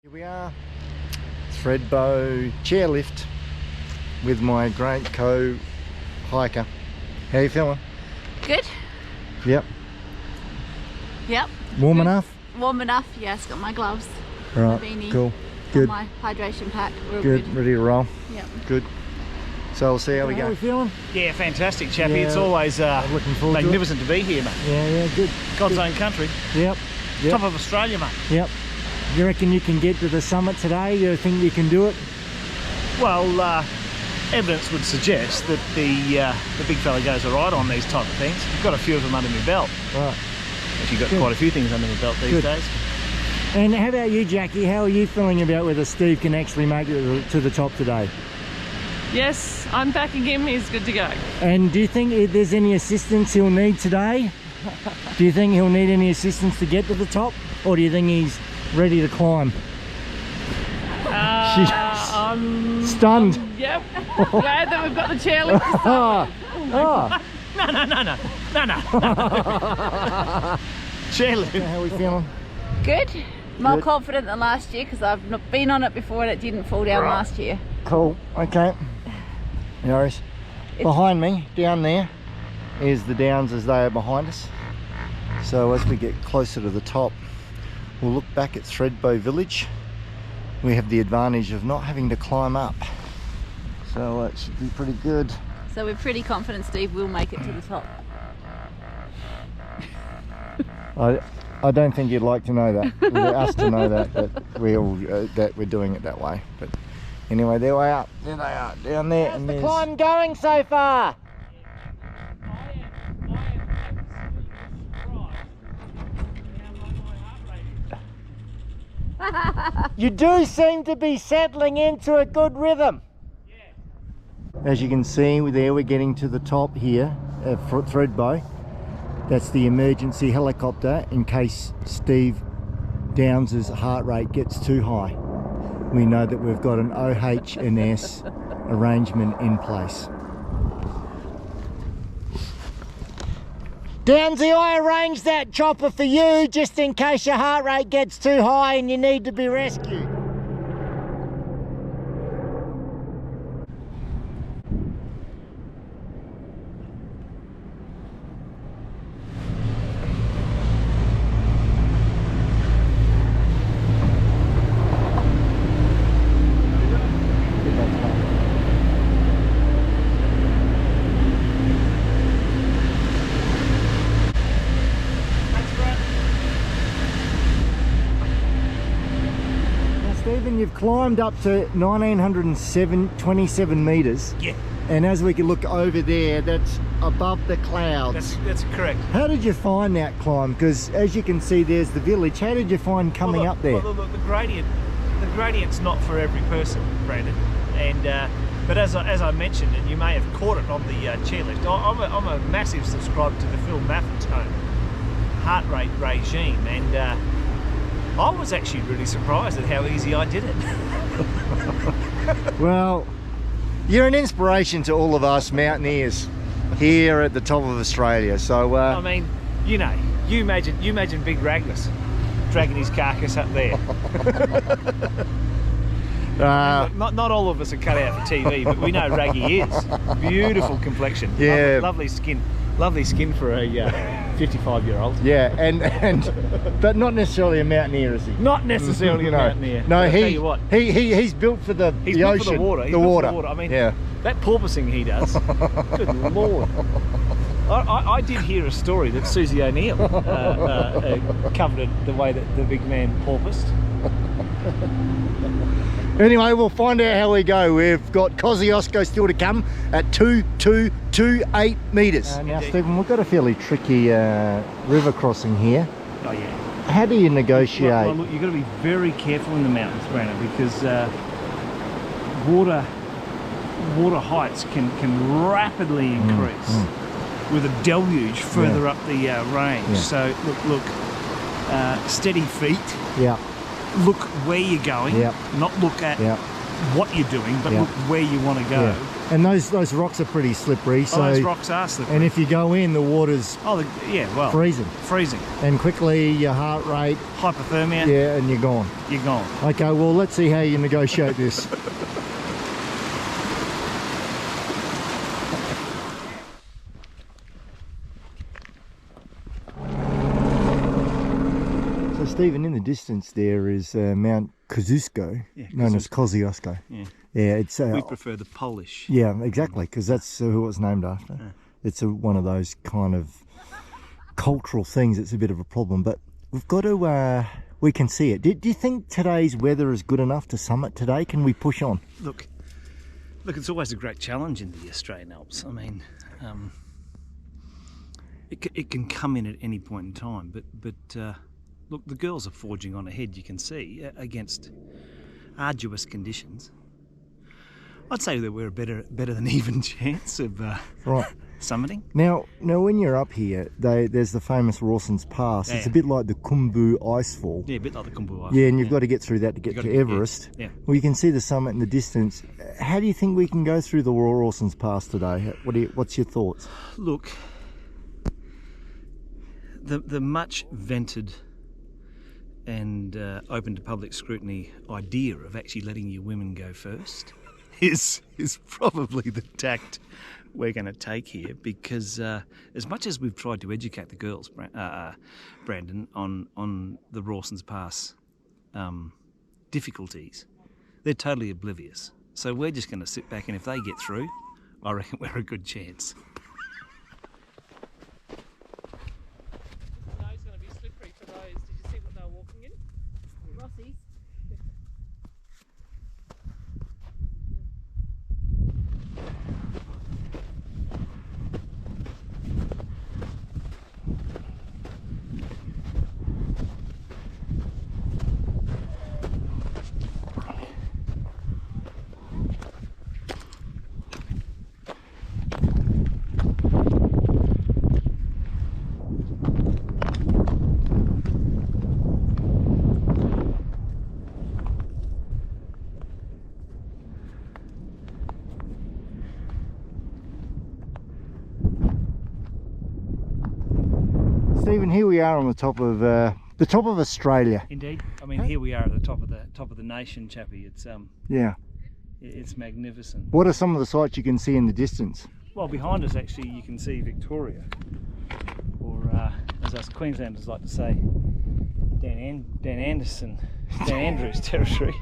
Here we are, Thredbo chairlift with my great co-hiker. How you feeling? Good. Yep. Yep. Warm enough? Warm enough, yes. Got my gloves. Right, My beanie. cool. Got Good. my hydration pack. We're all Good, good. ready to roll? Yep. Good. So we'll see how we go. How we feeling? Yeah, fantastic, chappy. Yeah, it's always looking forward magnificent to be here, mate. Yeah, good. God's Good. own country. Yep. Top of Australia, mate. Yep. You reckon you can get to the summit today? You think you can do it? Well, evidence would suggest that the big fella goes all right on these type of things. I've got a few of them under my belt. Right. Actually got Good. quite a few things under my belt these Good. days. And how about you, Jackie? How are you feeling about whether Steve can actually make it to the top today? Yes, I'm backing him. He's good to go. And do you think there's any assistance he'll need today? Do you think he'll need any assistance to get to the top? Or do you think he's ready to climb? I'm stunned. Yep. Glad that we've got the chairlift to start with. Oh. No. Chairlift. How are we feeling? Good. More Good. confident than last year because I've not been on it before and it didn't fall down last year. Cool, okay. No worries. Behind me, down there, is the downs as they are behind us. So as we get closer to the top, we'll look back at Thredbo village. We have the advantage of not having to climb up. So it should be pretty good. So we're pretty confident Steve will make it to the top. I don't think you'd like to know that, us to know that we're doing it that way. But anyway, there we are. There they are, down there. How's the climb going so far? You do seem to be settling into a good rhythm. As you can see there, we're getting to the top here at Thredbo. That's the emergency helicopter in case Steve Downs' heart rate gets too high. We know that we've got an OH&S arrangement in place. Downsy, I arranged that chopper for you just in case your heart rate gets too high and you need to be rescued. Stephen, you've climbed up to 1927 metres. Yeah. And as we can look over there, that's above the clouds. That's correct. How did you find that climb? Because as you can see, there's the village. How did you find coming up there? Well, look, the gradient's not for every person, Brandon. And but as I mentioned, and you may have caught it on the chairlift, I'm a massive subscriber to the Phil Maffetone heart rate regime, and I was actually really surprised at how easy I did it. Well, you're an inspiration to all of us mountaineers here at the top of Australia. So I mean, you know, you imagine Big Ragless dragging his carcass up there. Not all of us are cut out for TV, but we know Raggy is. Beautiful complexion. Yeah. Lovely skin for a 55-year-old. yeah, and but not necessarily a mountaineer, is he? Not necessarily a mountaineer. No, I'll tell you what. he's built for the He's the built ocean, for the water. He's the built water. for the water. I mean, yeah. That porpoising he does. Good Lord. I did hear a story that Susie O'Neill covered it the way that the big man porpoised. Anyway, we'll find out how we go. We've got Kosciuszko still to come at 2228 metres. Now, Stephen, we've got a fairly tricky river crossing here. Oh yeah. How do you negotiate? Well, look, you've got to be very careful in the mountains, Brandon, because water heights can rapidly increase with a deluge further up the range. Yeah. So look, steady feet. Yeah. Look where you're going, Yep. not look at Yep. what you're doing, but Yeah. look where you want to go. Yeah. And those rocks are pretty slippery. So Those rocks are slippery. and if you go in, the water's well, freezing. freezing. And quickly your heart rate, Hypothermia, yeah, and you're gone. you're gone. Okay, well, let's see how you negotiate this. So, Stephen, in the distance there is Mount Kosciuszko, Yeah, known as Kosciuszko. Yeah. Yeah, it's We prefer the Polish. yeah, exactly, because that's who it was named after. Yeah. It's one of those kind of cultural things. It's a bit of a problem, but we've got to. We can see it. Do you think today's weather is good enough to summit today? Can we push on? Look, it's always a great challenge in the Australian Alps. I mean, it can come in at any point in time, but look, the girls are forging on ahead. You can see against arduous conditions. I'd say that we're a better than even chance of Right. summiting. Now, when you're up here, there's the famous Rawson's Pass. It's a Yeah. bit like the Khumbu Icefall. Yeah, a bit like the Khumbu. Yeah, and you've got to get through that to get You've to got to get- Everest. yeah. Well, you can see the summit in the distance. How do you think we can go through the Rawson's Pass today? What's your thoughts? Look, the much vented and open to public scrutiny idea of actually letting your women go first is probably the tact we're going to take here, because as much as we've tried to educate the girls, Brandon, on the Rawson's Pass difficulties, they're totally oblivious. So we're just going to sit back, and if they get through, I reckon we're a good chance. No, it's going to be slippery for those. Did you see what they were walking in? Aussies. Stephen, here we are on the top of Australia. Indeed. I mean, here we are at the top of the nation, Chappie. It's Yeah. it's magnificent. What are some of the sights you can see in the distance? Well, behind us, actually, you can see Victoria, or as us Queenslanders like to say, Dan Andrews territory.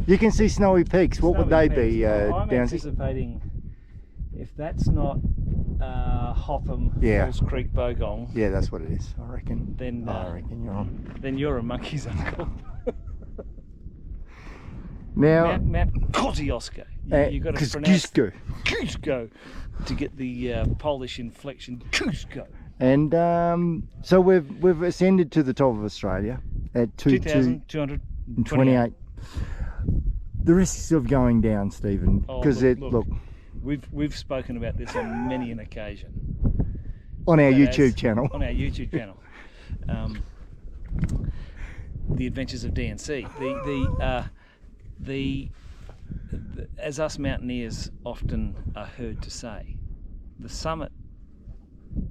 You can see Snowy Peaks. What would they Snowy be, Peaks. I'm Downsy? anticipating, if that's not Hotham, Yeah. Falls Creek, Bogong, Yeah, that's what it is, I reckon. then I reckon you're on. then you're a monkey's uncle. Now, Mount Kosciuszko. You've got to pronounce Kosciuszko to get the Polish inflection. Kosciuszko. and so we've ascended to the top of Australia at 2,228. The risks of going down, Stephen, Oh, because look, we've spoken about this on many an occasion on our But YouTube as- channel. On our YouTube channel, the Adventures of DNC. The as us mountaineers often are heard to say, the summit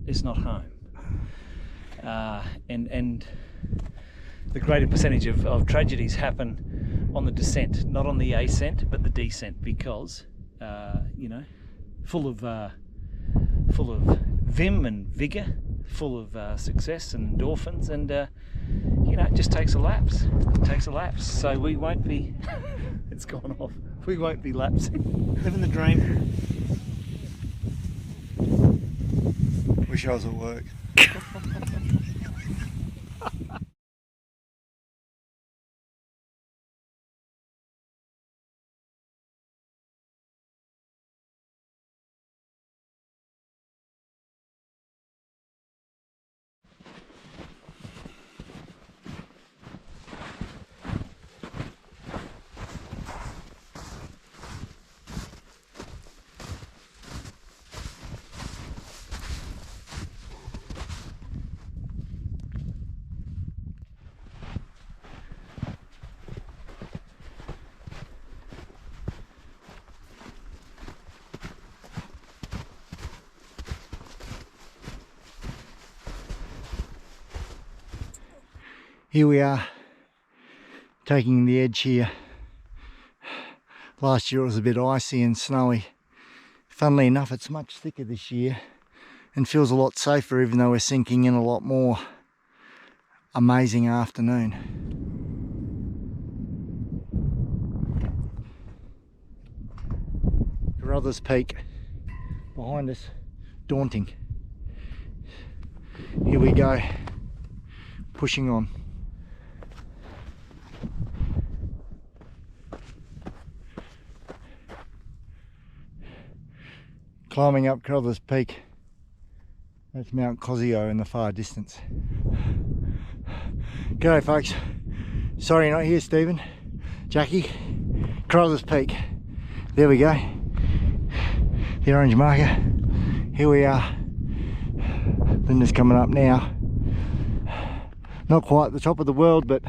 is not home, and the greater percentage of tragedies happen on the descent, not on the ascent, but the descent, because full of vim and vigour, full of success and endorphins, and it just takes a lapse. It takes a lapse. So we won't be. It's gone off. We won't be lapsing. Living the dream. Wish I was at work. Here we are, taking the edge here. Last year it was a bit icy and snowy. Funnily enough, it's much thicker this year and feels a lot safer, even though we're sinking in a lot more. Amazing afternoon. Carruthers Peak behind us, daunting. Here we go, pushing on. Climbing up Carruthers Peak. That's Mount Kosciuszko in the far distance. G'day folks. Sorry you're not here, Stephen. Jackie. Carruthers Peak. There we go. The orange marker. Here we are. Linda's coming up now. Not quite the top of the world, but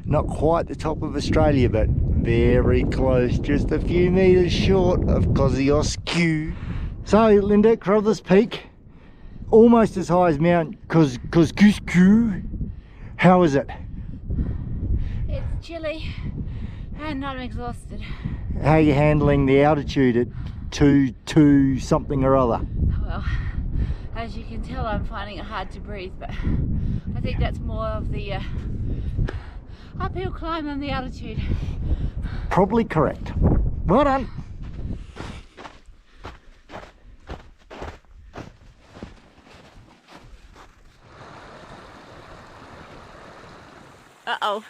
not quite the top of Australia, but very close, just a few metres short of Kosciuszko. So Linda, Carruthers Peak, almost as high as Mount Kosciuszko. How is it? It's chilly and I'm exhausted. How are you handling the altitude at 2 something or other? Well, as you can tell, I'm finding it hard to breathe, but I think that's more of the uphill climb than the altitude. Probably correct. Well done. Uh-oh.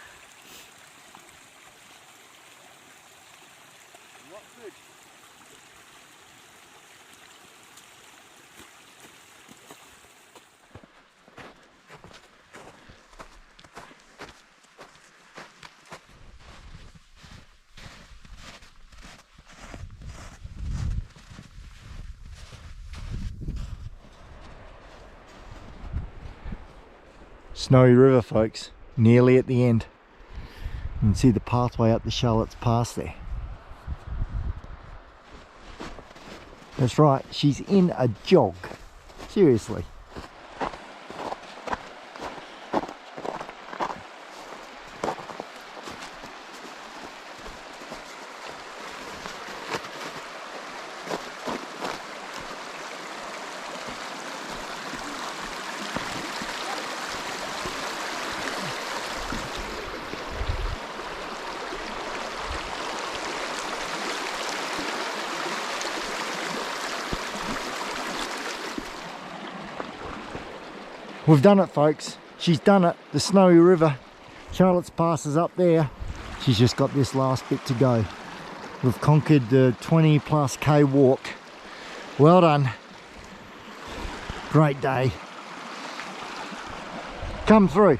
Snowy River, folks, nearly at the end. You can see the pathway up the Charlotte's Pass there. That's right, she's in a jog. Seriously. We've done it, folks. She's done it. The Snowy River. Charlotte's Pass is up there. She's just got this last bit to go. We've conquered the 20+ K walk. Well done. Great day. Come through.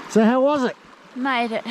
So how was it? Made it.